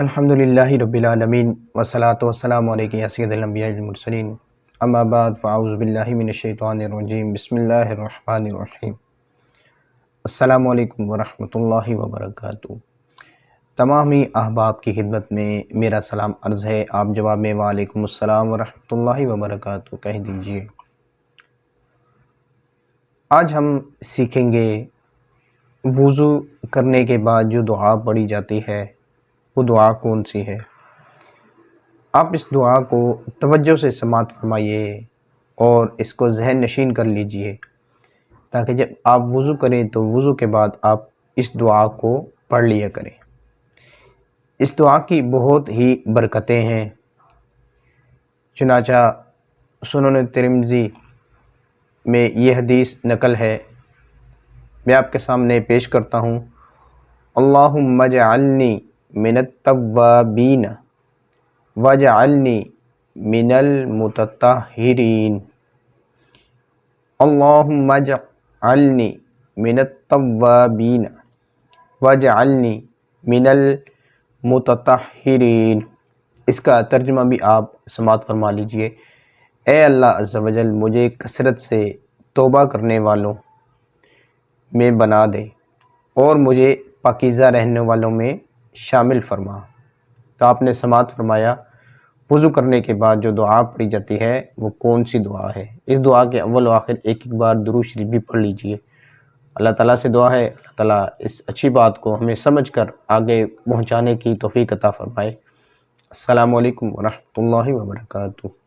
الحمدللہ رب العالمین والصلاة والسلام علیکم یا سید الانبیاء والمرسلین اما بعد فاعوذ باللہ من الشیطان الرجیم بسم اللہ الرحمن الرحیم السلام علیکم ورحمۃ اللہ وبرکاتہ۔ تمامی احباب کی خدمت میں میرا سلام عرض ہے، آپ جواب میں وعلیکم السلام ورحمۃ اللہ وبرکاتہ کہہ دیجئے۔ آج ہم سیکھیں گے وضو کرنے کے بعد جو دعا پڑھی جاتی ہے وہ دعا کون سی ہے۔ آپ اس دعا کو توجہ سے سماعت فرمائیے اور اس کو ذہن نشین کر لیجئے، تاکہ جب آپ وضو کریں تو وضو کے بعد آپ اس دعا کو پڑھ لیا کریں۔ اس دعا کی بہت ہی برکتیں ہیں، چنانچہ سنن ترمذی میں یہ حدیث نقل ہے، میں آپ کے سامنے پیش کرتا ہوں۔ اللہم اجعلنی من التوابین واجعلنی من المتطہرین۔ اللہم اجعلنی من التوابین واجعلنی من المتطہرین۔ اس کا ترجمہ بھی آپ سماعت فرما لیجئے۔ اے اللہ عز و جل، مجھے کثرت سے توبہ کرنے والوں میں بنا دے اور مجھے پاکیزہ رہنے والوں میں شامل فرما۔ تو آپ نے سماعت فرمایا وضو کرنے کے بعد جو دعا پڑھی جاتی ہے وہ کون سی دعا ہے۔ اس دعا کے اول و آخر ایک بار درود شریف بھی پڑھ لیجئے۔ اللہ تعالیٰ سے دعا ہے اللہ تعالیٰ اس اچھی بات کو ہمیں سمجھ کر آگے پہنچانے کی توفیق عطا فرمائے۔ السلام علیکم ورحمۃ اللہ وبرکاتہ۔